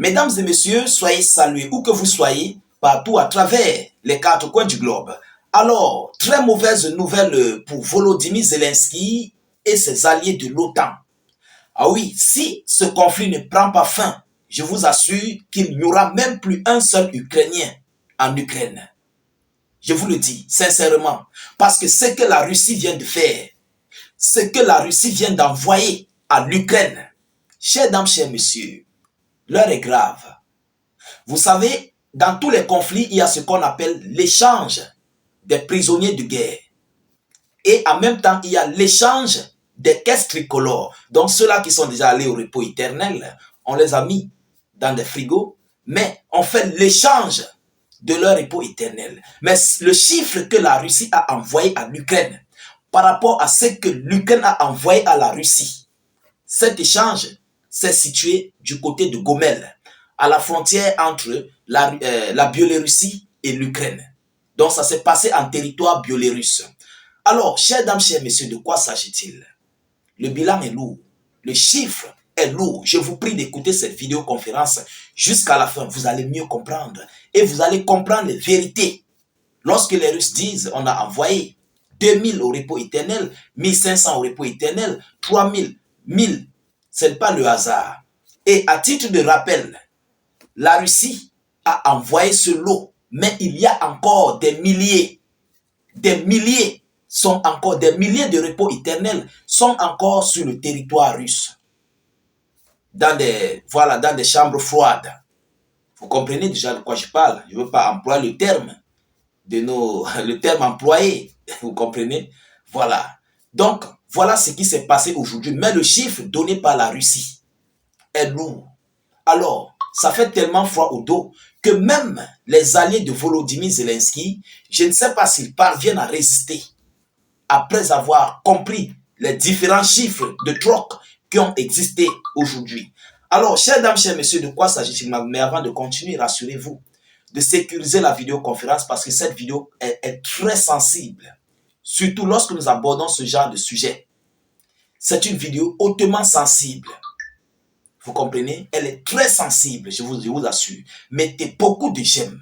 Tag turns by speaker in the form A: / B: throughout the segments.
A: Mesdames et messieurs, soyez salués où que vous soyez, partout à travers les quatre coins du globe. Alors, très mauvaise nouvelle pour Volodymyr Zelensky et ses alliés de l'OTAN. Ah oui, si ce conflit ne prend pas fin, je vous assure qu'il n'y aura même plus un seul Ukrainien en Ukraine. Je vous le dis sincèrement, parce que ce que la Russie vient de faire, ce que la Russie vient d'envoyer à l'Ukraine, chers dames, chers messieurs, l'heure est grave. Vous savez, dans tous les conflits, il y a ce qu'on appelle l'échange des prisonniers de guerre. Et en même temps, il y a l'échange des caisses tricolores. Donc ceux-là qui sont déjà allés au repos éternel, on les a mis dans des frigos, mais on fait l'échange de leur repos éternel. Mais le chiffre que la Russie a envoyé à l'Ukraine, par rapport à ce que l'Ukraine a envoyé à la Russie, cet échange s'est situé du côté de Gomel, à la frontière entre la Biélorussie et l'Ukraine. Donc ça s'est passé en territoire biélorusse. Alors, chers dames, chers messieurs, de quoi s'agit-il? Le bilan est lourd, le chiffre est lourd. Je vous prie d'écouter cette vidéoconférence jusqu'à la fin. Vous allez mieux comprendre et vous allez comprendre les vérités. Lorsque les Russes disent on a envoyé 2000 au repos éternel, 1500 au repos éternel, 3000, 1000, ce n'est pas le hasard. Et à titre de rappel, la Russie a envoyé ce lot, mais il y a encore des milliers de repos éternels sont encore sur le territoire russe. Dans des chambres froides. Vous comprenez déjà de quoi je parle. Je ne veux pas employer le terme le terme employé. Vous comprenez? Voilà. Donc, voilà ce qui s'est passé aujourd'hui. Mais le chiffre donné par la Russie est lourd. Alors, ça fait tellement froid au dos que même les alliés de Volodymyr Zelensky, je ne sais pas s'ils parviennent à résister après avoir compris les différents chiffres de troc qui ont existé aujourd'hui. Alors, chers dames, chers messieurs, de quoi s'agit-il? Mais avant de continuer, rassurez-vous de sécuriser la vidéoconférence parce que cette vidéo est très sensible, surtout lorsque nous abordons ce genre de sujet. C'est une vidéo hautement sensible. Vous comprenez? Elle est très sensible, je vous assure. Mettez beaucoup de j'aime,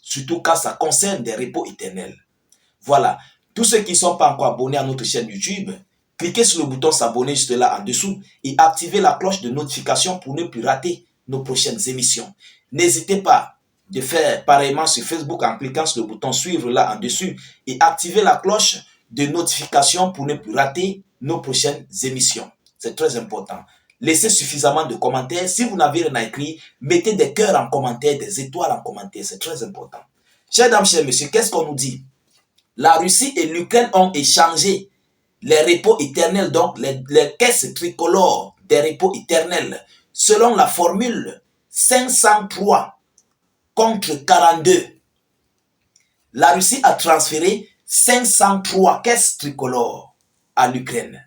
A: surtout quand ça concerne des repos éternels. Voilà, tous ceux qui ne sont pas encore abonnés à notre chaîne YouTube, cliquez sur le bouton s'abonner juste là en dessous et activez la cloche de notification pour ne plus rater nos prochaines émissions. N'hésitez pas de faire pareillement sur Facebook en cliquant sur le bouton suivre là en dessous et activez la cloche de notification pour ne plus rater nos prochaines émissions. C'est très important. Laissez suffisamment de commentaires. Si vous n'avez rien à écrire, mettez des cœurs en commentaire, des étoiles en commentaire. C'est très important. Chers dames, chers messieurs, qu'est-ce qu'on nous dit? La Russie et l'Ukraine ont échangé les repos éternels, donc les caisses tricolores des repos éternels, selon la formule 503 contre 42. La Russie a transféré 503 caisses tricolores à l'Ukraine.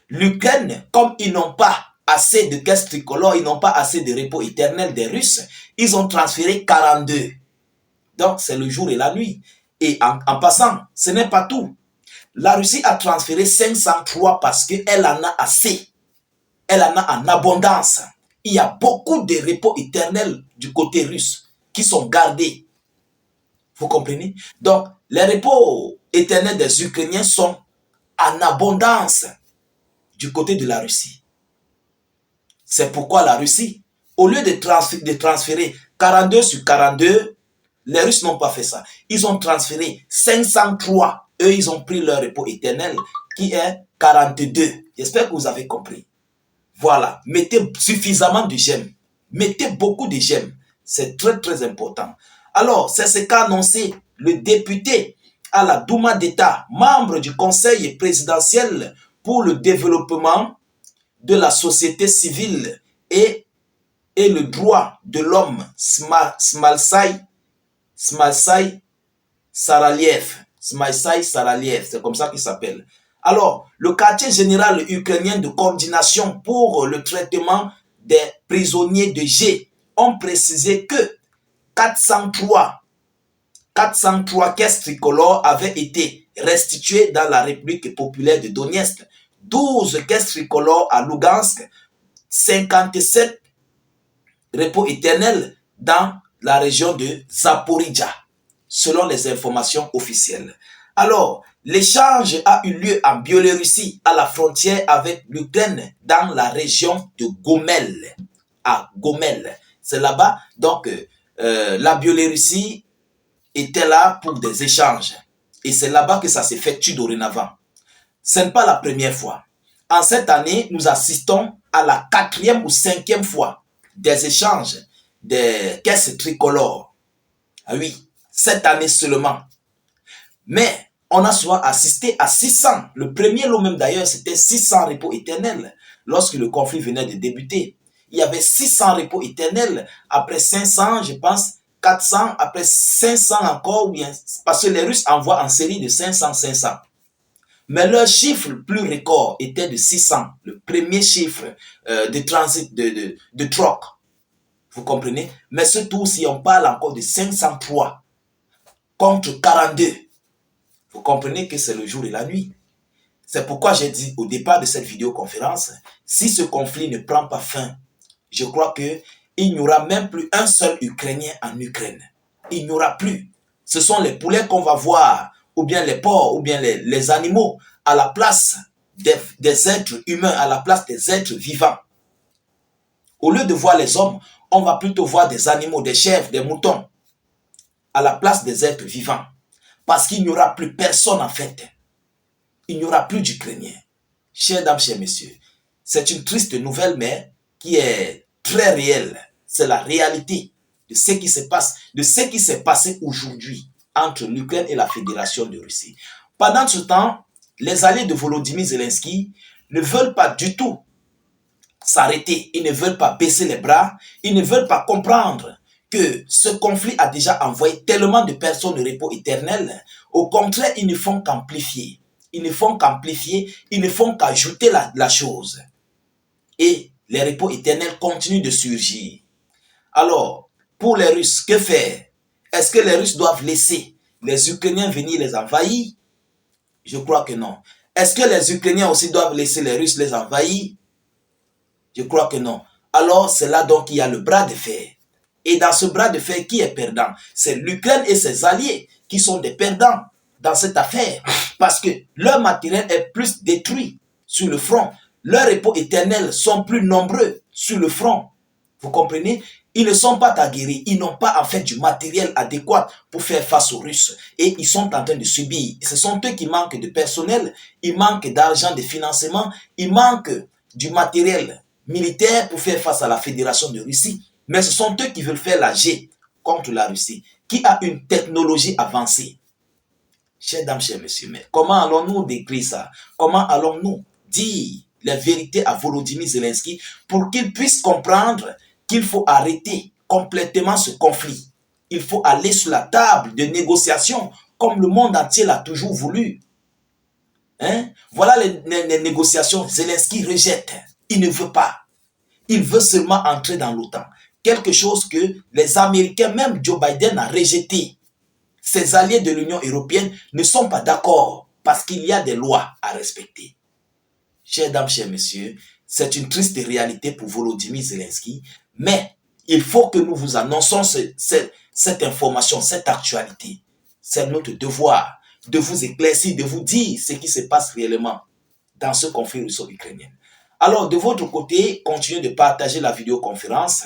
A: L'Ukraine, comme ils n'ont pas assez de caisses tricolores, ils n'ont pas assez de repos éternels des Russes, ils ont transféré 42. Donc, c'est le jour et la nuit. Et en passant, ce n'est pas tout. La Russie a transféré 503 parce qu'elle en a assez. Elle en a en abondance. Il y a beaucoup de repos éternels du côté russe qui sont gardés. Vous comprenez? Donc, les repos éternels des Ukrainiens sont en abondance du côté de la Russie. C'est pourquoi la Russie, au lieu de transférer 42 sur 42, les Russes n'ont pas fait ça. Ils ont transféré 503. Eux, ils ont pris leur repos éternel qui est 42. J'espère que vous avez compris. Voilà. Mettez suffisamment de j'aime. Mettez beaucoup de j'aime. C'est très, très important. Alors, c'est ce qu'a annoncé le député à la Douma d'État, membre du Conseil présidentiel pour le développement de la société civile et le droit de l'homme, Smailsai Saraliev, c'est comme ça qu'il s'appelle. Alors, le quartier général ukrainien de coordination pour le traitement des prisonniers de G ont précisé que 403 caisses tricolores avaient été restituées dans la République populaire de Donetsk, 12 caisses tricolores à Lugansk, 57 repos éternel dans la région de Zaporizhzhia, selon les informations officielles. Alors, l'échange a eu lieu en Biélorussie, à la frontière avec l'Ukraine, dans la région de Gomel, à Gomel. C'est là-bas, donc, la Biélorussie était là pour des échanges. Et c'est là-bas que ça s'effectue dorénavant. Ce n'est pas la première fois. En cette année, nous assistons à la 4e ou 5e fois des échanges des caisses tricolores. Ah oui, cette année seulement. Mais on a souvent assisté à 600. Le premier lot même d'ailleurs, c'était 600 repos éternels lorsque le conflit venait de débuter. Il y avait 600 repos éternels, après 500, je pense, 400, après 500 encore, ou bien, parce que les Russes envoient en série de 500, 500. Mais leur chiffre le plus record était de 600, le premier chiffre de transit, de troc. Vous comprenez? Mais ce tour-ci, on parle encore de 503 contre 42. Vous comprenez que c'est le jour et la nuit. C'est pourquoi j'ai dit au départ de cette vidéoconférence, si ce conflit ne prend pas fin, je crois qu'il n'y aura même plus un seul Ukrainien en Ukraine. Il n'y aura plus. Ce sont les poulets qu'on va voir, ou bien les porcs, ou bien les animaux, à la place des êtres humains, à la place des êtres vivants. Au lieu de voir les hommes, on va plutôt voir des animaux, des chèvres, des moutons, à la place des êtres vivants. Parce qu'il n'y aura plus personne en fait. Il n'y aura plus d'Ukrainiens. Chers dames, chers messieurs, c'est une triste nouvelle, mais qui est très réelle. C'est la réalité de ce qui se passe, de ce qui s'est passé aujourd'hui entre l'Ukraine et la Fédération de Russie. Pendant ce temps, les alliés de Volodymyr Zelensky ne veulent pas du tout s'arrêter. Ils ne veulent pas baisser les bras. Ils ne veulent pas comprendre que ce conflit a déjà envoyé tellement de personnes au repos éternel. Au contraire, ils ne font qu'amplifier. Ils ne font qu'amplifier, ils ne font qu'ajouter la chose. Et les repos éternels continuent de surgir. Alors, pour les Russes, que faire? Est-ce que les Russes doivent laisser les Ukrainiens venir les envahir? Je crois que non. Est-ce que les Ukrainiens aussi doivent laisser les Russes les envahir? Je crois que non. Alors, c'est là donc qu'il y a le bras de fer. Et dans ce bras de fer, qui est perdant? C'est l'Ukraine et ses alliés qui sont des perdants dans cette affaire. Parce que leur matériel est plus détruit sur le front. Leurs repos éternels sont plus nombreux sur le front. Vous comprenez? Ils ne sont pas aguerris. Ils n'ont pas en fait du matériel adéquat pour faire face aux Russes. Et ils sont en train de subir. Ce sont eux qui manquent de personnel. Ils manquent d'argent, de financement. Ils manquent du matériel militaire pour faire face à la Fédération de Russie. Mais ce sont eux qui veulent faire la G contre la Russie, qui a une technologie avancée. Chers dames, chers messieurs, mais comment allons-nous décrire ça? Comment allons-nous dire la vérité à Volodymyr Zelensky pour qu'il puisse comprendre qu'il faut arrêter complètement ce conflit? Il faut aller sur la table de négociation comme le monde entier l'a toujours voulu. Voilà les négociations. Zelensky rejette. Il ne veut pas. Il veut seulement entrer dans l'OTAN. Quelque chose que les Américains, même Joe Biden, a rejeté. Ses alliés de l'Union européenne ne sont pas d'accord parce qu'il y a des lois à respecter. Chers dames, chers messieurs, c'est une triste réalité pour Volodymyr Zelensky, mais il faut que nous vous annoncions cette information, cette actualité. C'est notre devoir de vous éclaircir, de vous dire ce qui se passe réellement dans ce conflit russo-ukrainien. Alors, de votre côté, continuez de partager la vidéoconférence.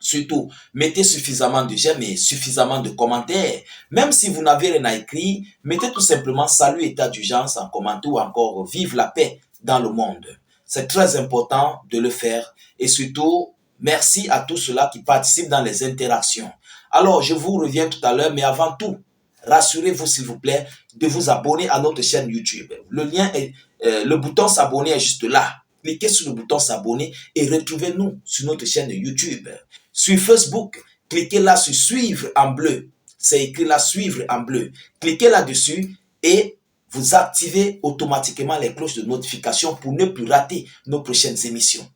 A: Surtout, mettez suffisamment de j'aime et suffisamment de commentaires. Même si vous n'avez rien à écrire, mettez tout simplement salut état d'urgence en commentaire ou encore vive la paix dans le monde. C'est très important de le faire. Et surtout, merci à tous ceux-là qui participent dans les interactions. Alors, je vous reviens tout à l'heure, mais avant tout, rassurez-vous s'il vous plaît de vous abonner à notre chaîne YouTube. Le lien est, le bouton s'abonner est juste là. Cliquez sur le bouton s'abonner et retrouvez-nous sur notre chaîne YouTube. Sur Facebook, cliquez là sur suivre en bleu. C'est écrit là suivre en bleu. Cliquez là-dessus et vous activez automatiquement les cloches de notification pour ne plus rater nos prochaines émissions.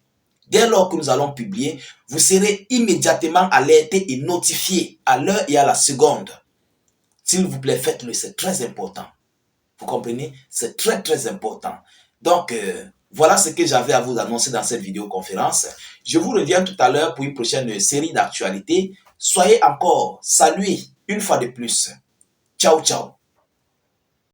A: Dès lors que nous allons publier, vous serez immédiatement alerté et notifié à l'heure et à la seconde. S'il vous plaît, faites-le, c'est très important. Vous comprenez? C'est très très important. Donc, Voilà ce que j'avais à vous annoncer dans cette vidéoconférence. Je vous reviens tout à l'heure pour une prochaine série d'actualités. Soyez encore salués une fois de plus. Ciao, ciao.